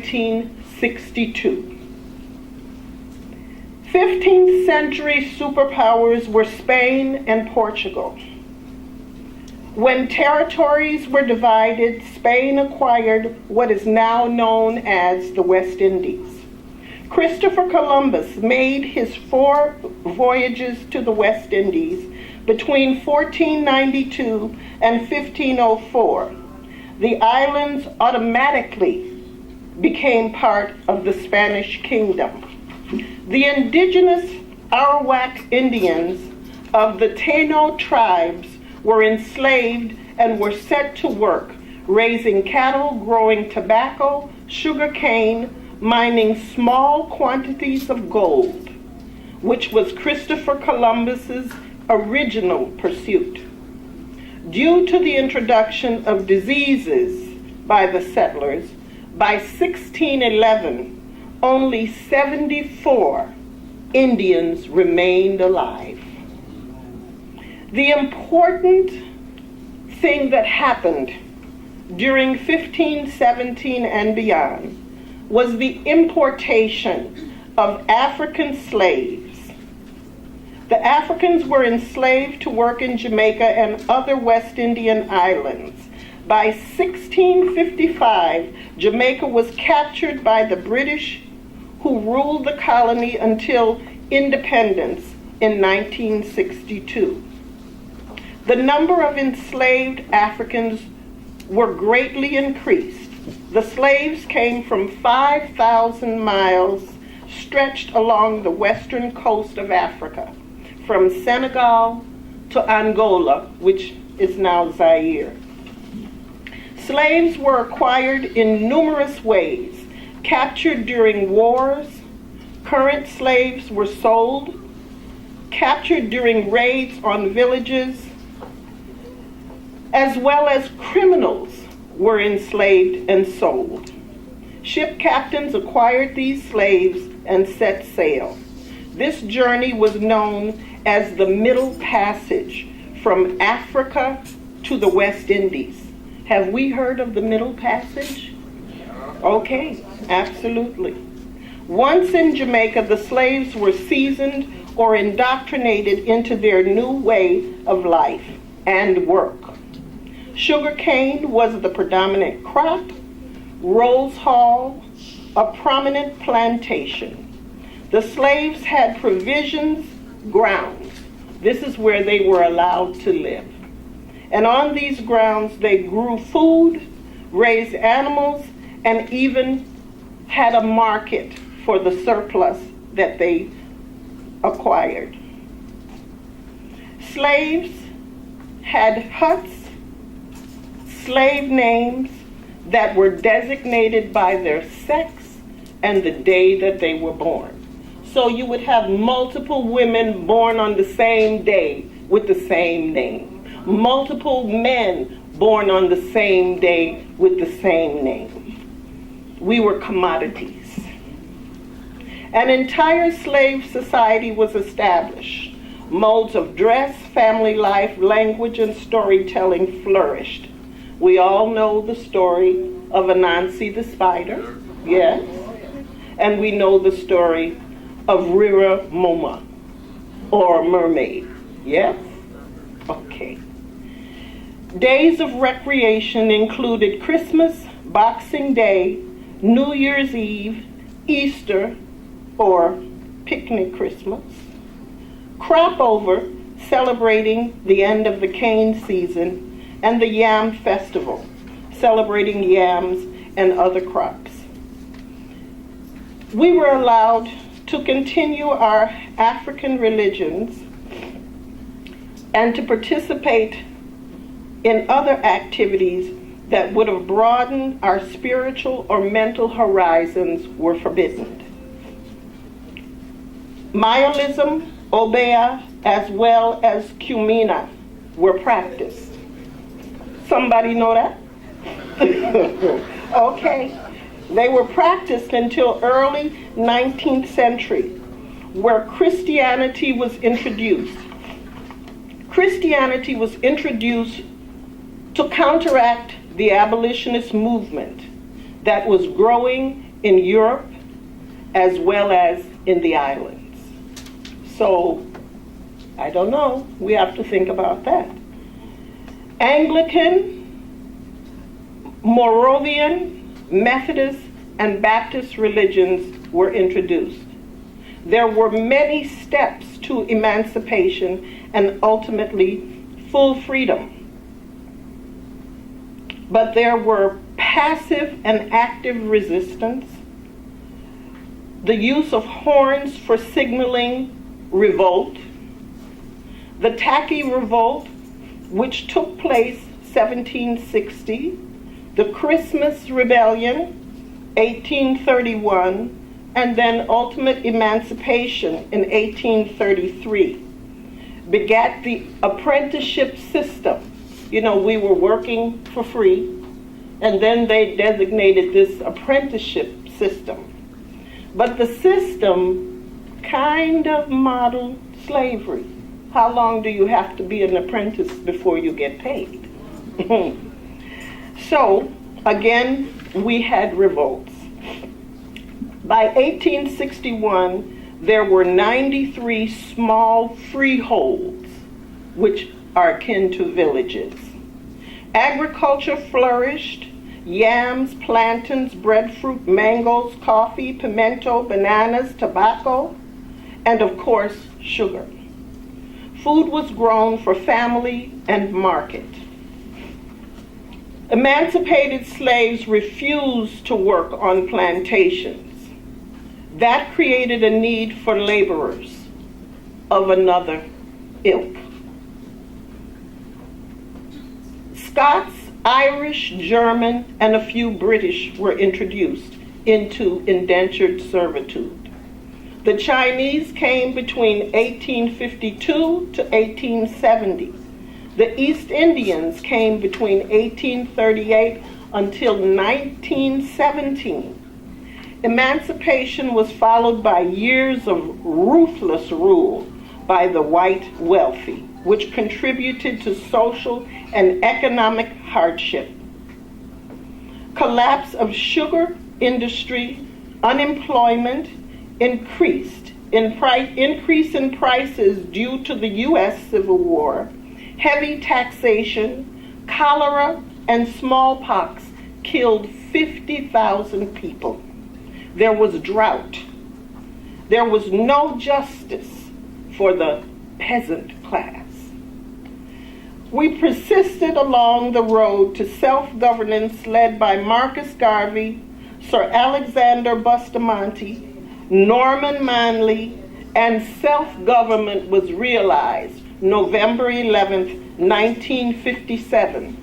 1862. 15th century superpowers were Spain and Portugal. When territories were divided, Spain acquired what is now known as the West Indies. Christopher Columbus made his 4 voyages to the West Indies between 1492 and 1504. The islands automatically became part of the Spanish kingdom. The indigenous Arawak Indians of the Taino tribes were enslaved and were set to work raising cattle, growing tobacco, sugar cane, mining small quantities of gold, which was Christopher Columbus's original pursuit. Due to the introduction of diseases by the settlers, by 1611, only 74 Indians remained alive. The important thing that happened during 1517 and beyond was the importation of African slaves. The Africans were enslaved to work in Jamaica and other West Indian islands. By 1655, Jamaica was captured by the British, who ruled the colony until independence in 1962. The number of enslaved Africans were greatly increased. The slaves came from 5,000 miles stretched along the western coast of Africa, from Senegal to Angola, which is now Zaire. Slaves were acquired in numerous ways, captured during wars, current slaves were sold, captured during raids on villages, as well as criminals were enslaved and sold. Ship captains acquired these slaves and set sail. This journey was known as the Middle Passage from Africa to the West Indies. Have we heard of the Middle Passage? Okay, absolutely. Once in Jamaica, the slaves were seasoned or indoctrinated into their new way of life and work. Sugarcane was the predominant crop, Rose Hall, a prominent plantation. The slaves had provisions, grounds. This is where they were allowed to live. And on these grounds, they grew food, raised animals, and even had a market for the surplus that they acquired. Slaves had huts, slave names that were designated by their sex and the day that they were born. So you would have multiple women born on the same day with the same name. Multiple men born on the same day with the same name. We were commodities. An entire slave society was established. Modes of dress, family life, language, and storytelling flourished. We all know the story of Anansi the spider, yes? And we know the story of Rira Moma, or mermaid, yes? Okay. Days of recreation included Christmas, Boxing Day, New Year's Eve, Easter, or picnic Christmas, crop over, celebrating the end of the cane season, and the Yam Festival, celebrating yams and other crops. We were allowed to continue our African religions and to participate in other activities that would have broadened our spiritual or mental horizons were forbidden. Mayoism, Obeah, as well as Kumina were practiced. Somebody know that? Okay. They were practiced until early 19th century, where Christianity was introduced. Christianity was introduced to counteract the abolitionist movement that was growing in Europe as well as in the islands. So, I don't know. We have to think about that. Anglican, Moravian, Methodist, and Baptist religions were introduced. There were many steps to emancipation and ultimately full freedom. But there were passive and active resistance, the use of horns for signaling revolt, the Tacky Revolt, which took place 1760, the Christmas Rebellion, 1831, and then ultimate emancipation in 1833, begat the apprenticeship system. You know, we were working for free, and then they designated this apprenticeship system. But the system kind of modeled slavery. How long do you have to be an apprentice before you get paid? So, again, we had revolts. By 1861, there were 93 small freeholds, which are akin to villages. Agriculture flourished. Yams, plantains, breadfruit, mangoes, coffee, pimento, bananas, tobacco, and of course, sugar. Food was grown for family and market. Emancipated slaves refused to work on plantations. That created a need for laborers of another ilk. Scots, Irish, German, and a few British were introduced into indentured servitude. The Chinese came between 1852 to 1870. The East Indians came between 1838 until 1917. Emancipation was followed by years of ruthless rule by the white wealthy, which contributed to social and economic hardship. Collapse of sugar industry, unemployment increased. Increase in prices due to the U.S. Civil War, heavy taxation, cholera, and smallpox killed 50,000 people. There was drought. There was no justice for the peasant class. We persisted along the road to self-governance led by Marcus Garvey, Sir Alexander Bustamante, Norman Manley, and self-government was realized November 11th, 1957.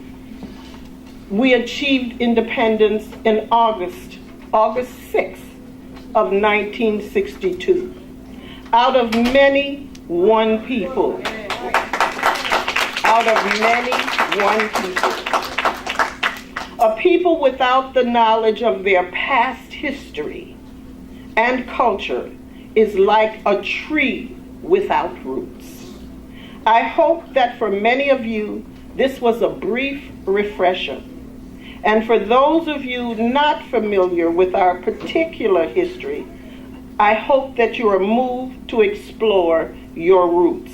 We achieved independence in August 6th of 1962. Out of many, one people. Out of many, one people. A people without the knowledge of their past history and culture is like a tree without roots. I hope that for many of you, this was a brief refresher. And for those of you not familiar with our particular history, I hope that you are moved to explore your roots.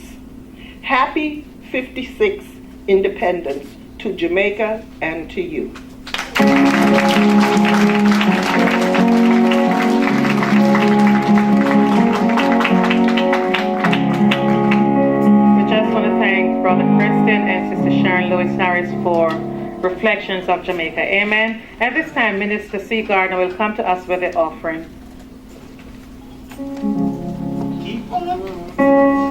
Happy 56th Independence to Jamaica and to you. Brother Kristen and Sister Sharon Lewis Harris for Reflections of Jamaica. Amen. At this time, Minister C. Gardner will come to us with the offering. Keep on.